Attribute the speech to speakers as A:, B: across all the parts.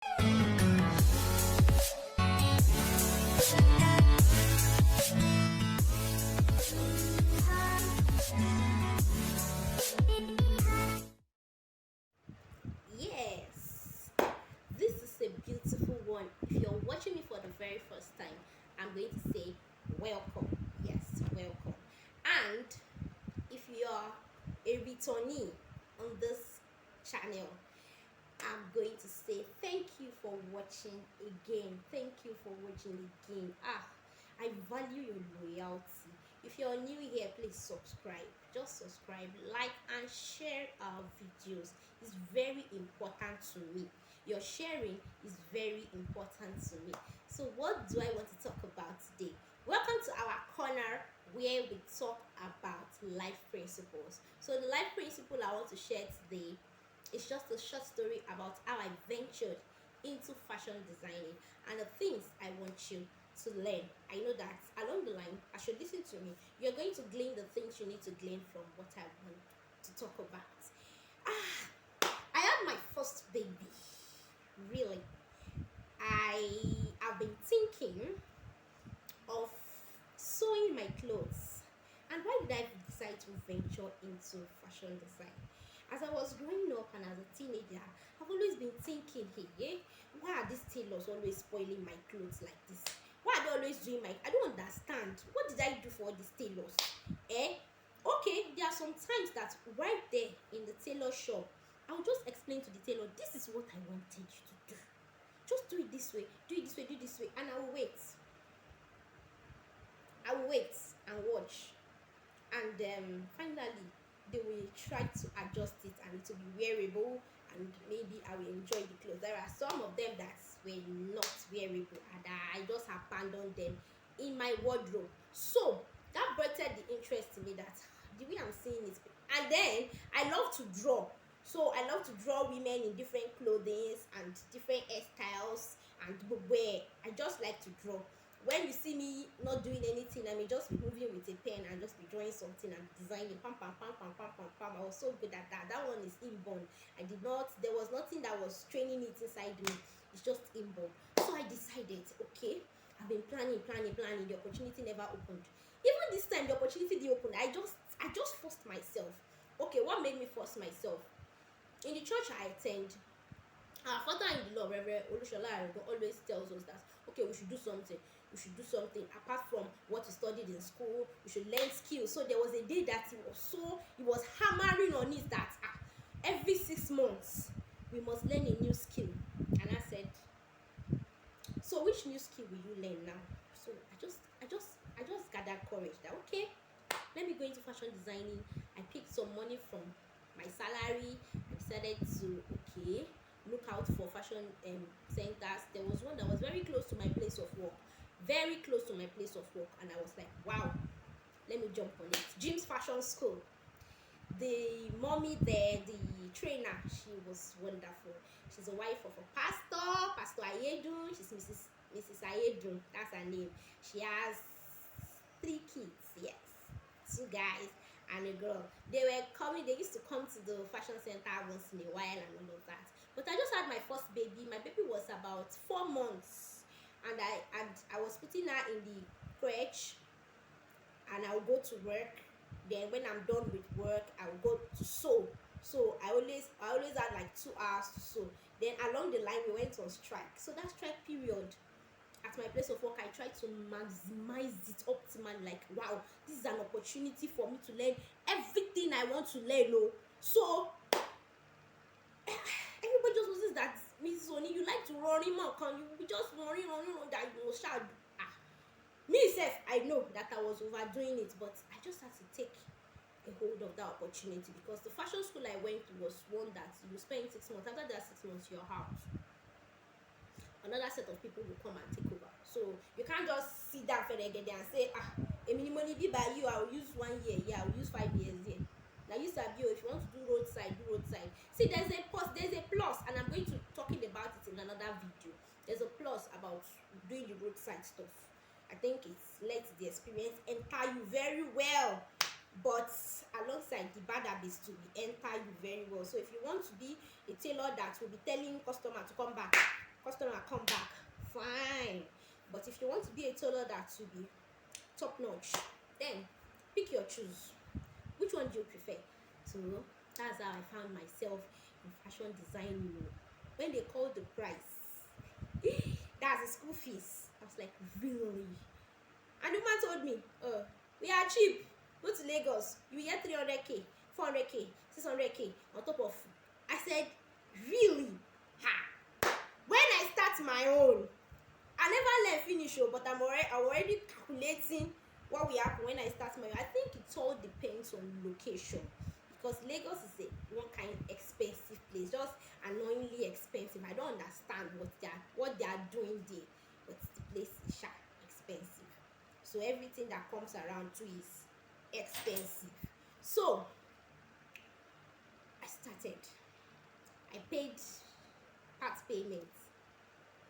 A: Yes, this is a beautiful one. If you're watching me for the very first time, I'm going to say welcome. Yes, welcome. And if you're a returnee on this channel, I'm going to say thank you for watching again. Thank you for watching again. I value your loyalty. If you're new here, please subscribe. Just subscribe, like, and share our videos. It's very important to me. Your sharing is very important to me. So, what do I want to talk about today? Welcome to our corner where we talk about life principles. So, the life principle I want to share today, it's just a short story about how I ventured into fashion designing and the things I want you to learn. I know that along the line, as you listen to me, you're going to glean the things you need to glean from what I want to talk about. I had my first baby. Really. I have been thinking of sewing my clothes. And why did I decide to venture into fashion design? As I was growing up and as a teenager, I've always been thinking, hey, yeah, why are these tailors always spoiling my clothes like this? Why are they always doing my? I don't understand. What did I do for these tailors? Okay, there are some times that right there in the tailor shop, I'll just explain to the tailor, this is what I wanted you to do. Just do it this way, do it this way, do it this way, and I will wait. I will wait and watch. And finally, they will try to adjust it and it will be wearable, and maybe I will enjoy the clothes. There are some of them that were not wearable and I just abandoned them in my wardrobe. So that brought the interest to me that the way I'm seeing it. And then I love to draw. So I love to draw women in different clothing and different hairstyles and wear. I just like to draw. When you see me not doing anything, I may just be moving with a pen and just be drawing something and designing. Pam pam pam pam pam pam pam. I was so good at that. That one is inborn. I did not. There was nothing that was training it inside me. It's just inborn. So I decided, okay, I've been planning. The opportunity never opened. Even this time, the opportunity did open. I just forced myself. Okay, what made me force myself? In the church I attend, our father-in-law, Reverend Olushola Aredo, always tells us that okay, we should do something. We should do something apart from what we studied in school. We should learn skills. So there was a day that he was hammering on it that every 6 months we must learn a new skill. And I said, so which new skill will you learn now? So I just gathered courage that okay, let me go into fashion designing. I picked some money from my salary. I decided to okay, look out for fashion centers. There was one that was very close to my place of work, and I was like, wow, let me jump on it. Jim's Fashion School. The mommy there, the trainer, she was wonderful. She's a wife of a Pastor Ayedun. She's Mrs. Ayedun. That's her name. She has 3 kids. Yes, 2 guys and a girl. They were coming. They used to come to the fashion center once in a while and all of that. But I just had my first baby. My baby was about 4 months, and I was putting her in the crèche, and I'll go to work. Then when I'm done with work, I'll go to sew. So I always had like 2 hours to sew. Then along the line we went on strike. So that strike period at my place of work, I tried to maximize it optimally. Like wow, this is an opportunity for me to learn everything I want to learn. Oh, so everybody just notices that Mrs. Oni, you like to run more. Can you be just running that you will start me sef, I know that I was overdoing it, but I just had to take a hold of that opportunity because the fashion school I went to was one that you spend 6 months. After that 6 months, you're out. Another set of people will come and take over. So you can't just sit down for them and say, a minimum be by you, I'll use 1 year, yeah, I'll use 5 years here. Now you sabi, if you want to do roadside, do roadside. See, there's a plus, and I'm going to talking about it in another video. There's a plus about doing the roadside stuff. I think it's let the experience enter you very well, but alongside the bad habits to enter you very well. So if you want to be a tailor that will be telling customer to come back, customer come back, fine. But if you want to be a tailor that will be top notch, then pick your choose. Which one do you prefer? So that's how I found myself in fashion design. When they called the price, that's the school fees. I was like, really? And the man told me, we are cheap. Go to Lagos, you will get 300k, 400k, 600k on top of. I said, really? Ha! When I start my own, I never learn finish, but I'm already calculating what will happen when I start my own. I think it all depends on location, because Lagos is a one kind expensive place, just annoyingly expensive. I don't understand what they are doing there, but the place is expensive. So everything that comes around too is expensive. So I started. I paid part payment.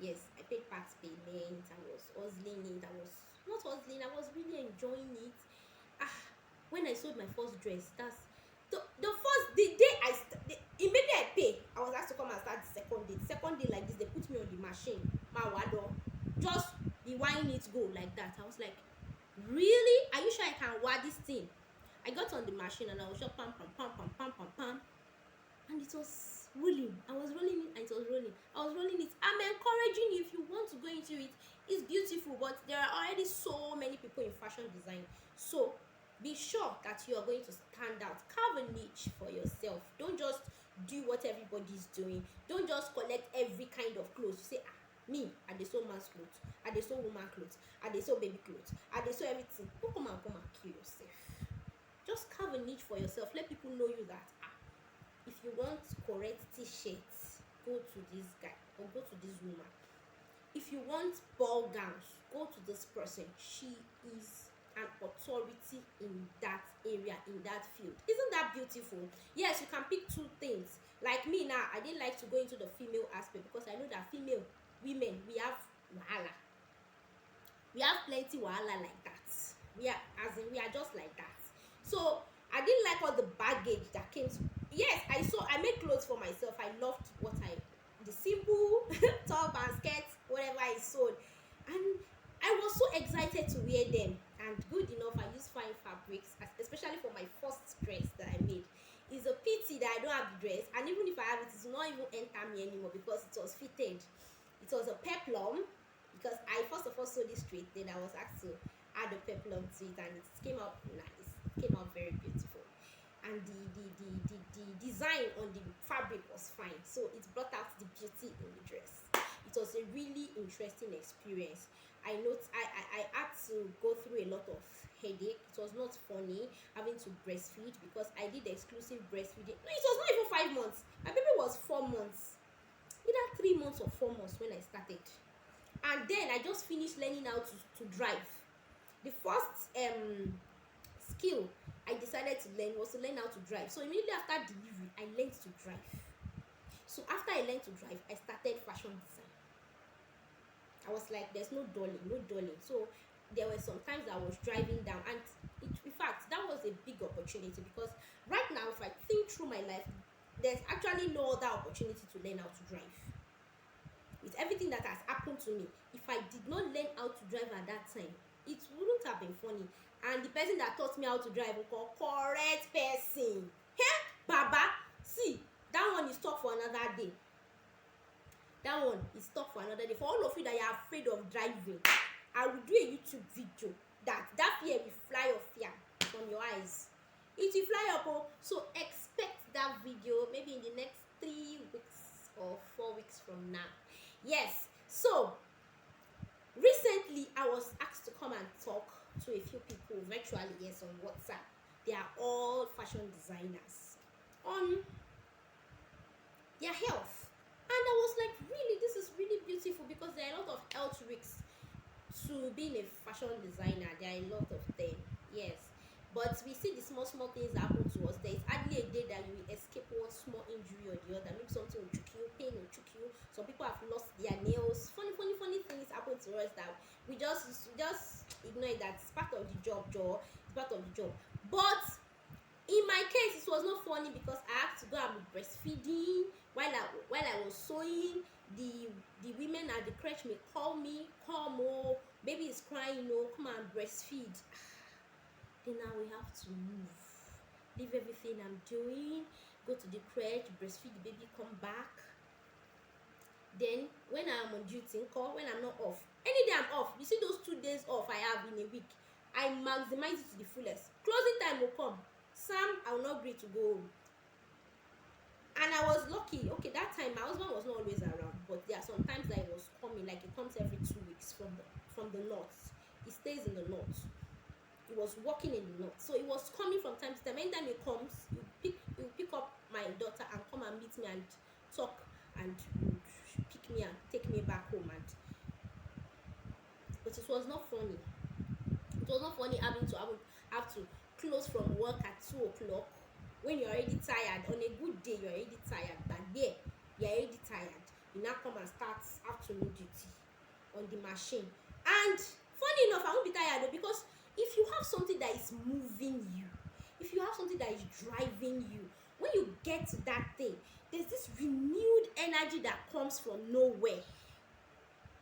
A: Yes, I paid part payment. I was hustling it. I was not hustling. I was really enjoying it. When I sold my first dress, that's the day immediately I pay. I was asked to come and start the second day. The second day like this, they put me on the machine. Mawado, just be winding it go like that. I was like, really? Are you sure I can wear this thing? I got on the machine and I was just pam pam pam pam pam pam pam, and it was rolling. I was rolling it and it was rolling. I was rolling it. I'm encouraging you, if you want to go into it, it's beautiful, but there are already so many people in fashion design. So be sure that you are going to stand out. Carve a niche for yourself. Don't just do what everybody's doing. Don't just collect every kind of clothes. You say, me, I dey sew man's clothes, I dey sew woman clothes, I dey sew baby clothes, I dey sew everything. Don't come and kill yourself. Just carve a niche for yourself. Let people know you that if you want correct t-shirts, go to this guy or go to this woman. If you want ball gowns, go to this person. She is an authority in that area, in that field. Isn't that beautiful? Yes, you can pick two things. Like me now, I didn't like to go into the female aspect because I know that female women, we have wahala. We have plenty wahala like that. We are just like that. So I didn't like all the baggage that came to. Yes, I made clothes for myself. I loved the simple top and skirts, whatever I sewed, and I was so excited to wear them. And good enough, I used fine fabrics, especially for my first dress that I made. It's a pity that I don't have the dress, and even if I have it, it will not even enter me anymore because it was fitted. It was a peplum, because I first of all sewed it straight, then I was asked to add a peplum to it, and it came out nice. It came out very beautiful, and the design on the fabric was fine, so it brought out the beauty in the dress. It was a really interesting experience. I had to go through a lot of headache. It was not funny having to breastfeed because I did exclusive breastfeeding. No, it was not even 5 months. My baby was 4 months, either 3 months or 4 months when I started. And then I just finished learning how to drive. The first skill I decided to learn was to learn how to drive. So immediately after delivery, I learned to drive. So after I learned to drive, I started fashion design. I was like, there's no dulling. So there were some times I was driving down, and in fact, that was a big opportunity because right now, if I think through my life, there's actually no other opportunity to learn how to drive. With everything that has happened to me, if I did not learn how to drive at that time, it wouldn't have been funny. And the person that taught me how to drive will call correct person. Hey, Baba, see, that one is talk for another day. That one is talk for another day. For all of you that are afraid of driving, I will do a YouTube video that fear will fly off fear from your eyes. It will fly up. So expect that video maybe in the next 3 weeks or 4 weeks from now. Yes. So recently I was asked to come and talk to a few people virtually, yes, on WhatsApp. They are all fashion designers on their health. And I was like, really, this is really beautiful because there are a lot of health risks to being a fashion designer. There are a lot of them, yes. But we see the small things happen to us. There is hardly a day that you will escape one small injury or the other. Maybe something will choke you, pain will choke you. Some people have lost their nails. Funny things happen to us that we just ignore it. That's part of the job, It's part of the job. But in my case, it was not funny because I had to go and be breastfeeding while I was sewing. the women at the crèche may call me, come, oh, baby is crying, oh, come and breastfeed. Then now we have to move, leave everything I'm doing, go to the crèche, breastfeed the baby, come back. Then when I'm on duty, when I'm not off, any day I'm off, you see those 2 days off I have in a week, I maximize it to the fullest. Closing time will come, Sam, I will not agree to go home. And I was lucky. Okay, that time my husband was not always around, but there are sometimes that he was coming, like he comes every 2 weeks from the north. He stays in the north. He was working in the north, so he was coming from time to time. Anytime he comes, he will pick up my daughter and come and meet me and talk, and pick me and take me back home. And but it was not funny. It was not funny having to have to close from work at 2 o'clock when you're already tired. On a good day, you're already tired, but there you're already tired. You now come and start afternoon duty on the machine. And funny enough, I won't be tired though, because if you have something that is moving you, if you have something that is driving you, when you get to that thing, there's this renewed energy that comes from nowhere.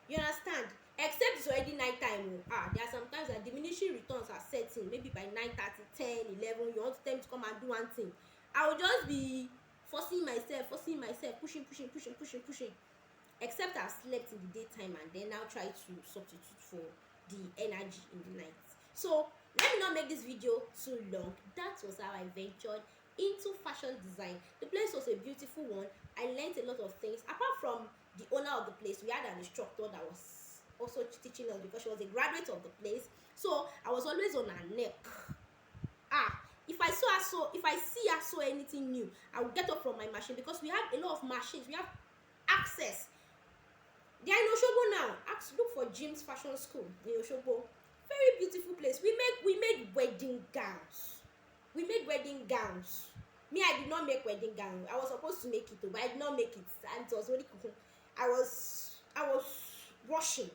A: You understand? Except it's already night time. There are sometimes that diminishing returns are setting. Maybe by 9:30, 10, 11, you want them to come and do one thing. I will just be forcing myself, pushing. Except I've slept in the daytime, and then I'll try to substitute for the energy in the night. So let me not make this video too long. That was how I ventured into fashion design. The place was a beautiful one. I learned a lot of things. Apart from the owner of the place, we had an instructor that was also teaching us, because she was a graduate of the place. So I was always on her neck. If I see her sew anything new, I would get up from my machine, because we had a lot of machines. We have access. They are in Osogbo now. Look for Jim's Fashion School in Osogbo. Very beautiful place. We made wedding gowns. Me, I did not make wedding gown. I was supposed to make it, but I did not make it, and it was really cool. I was rushing.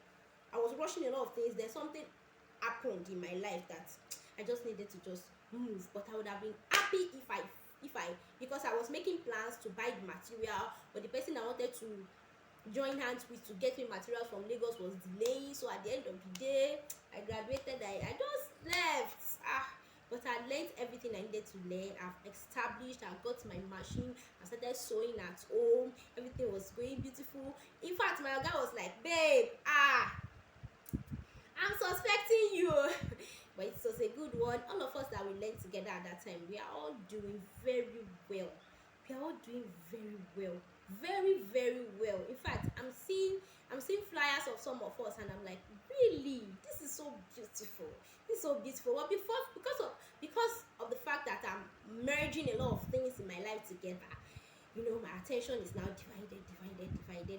A: I was rushing a lot of things. There's something happened in my life that I just needed to just move. But I would have been happy if I because I was making plans to buy the material, but the person I wanted to join hands with to get me materials from Lagos was delaying. So at the end of the day, I graduated. I just left. But I learned everything I needed to learn. I've established, I got my machine, I started sewing at home. Everything was going beautiful. In fact, my guy was like, babe, I'm suspecting you. But it was a good one. All of us that we learned together at that time, we are all doing very well. Very, very well. In fact, I'm seeing flyers of some of us, and I'm like, really, this is so beautiful. Well, because of the fact that I'm merging a lot of things in my life together, my attention is now divided.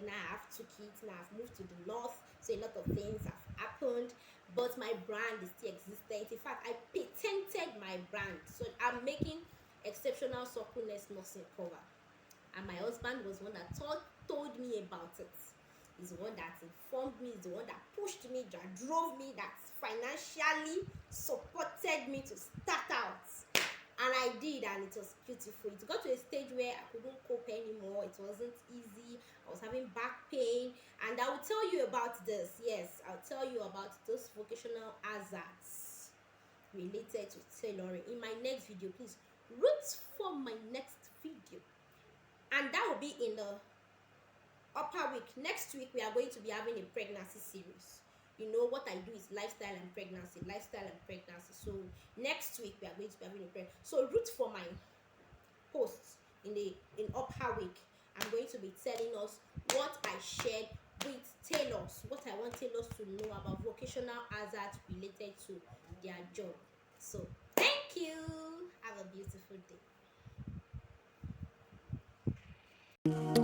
A: Now I have 2 kids. Now I've moved to the north, so a lot of things have happened, but my brand is still existent. In fact, I patented my brand, so I'm making exceptional suppleness nursing cover. And my husband was the one that told me about it. He's the one that informed me, he's the one that pushed me, that drove me, that financially supported me to start out. And I did, and it was beautiful. It got to a stage where I couldn't cope anymore. It wasn't easy. I was having back pain. And I will tell you about this. Yes, I'll tell you about those vocational hazards related to tailoring in my next video. Please root for my next video. And that will be in the upper week. Next week, we are going to be having a pregnancy series. What I do is lifestyle and pregnancy. So next week, we are going to be having a pregnancy. So root for my posts in upper week. I'm going to be telling us what I shared with tailors, what I want tailors to know about vocational hazards related to their job. So thank you. Have a beautiful day.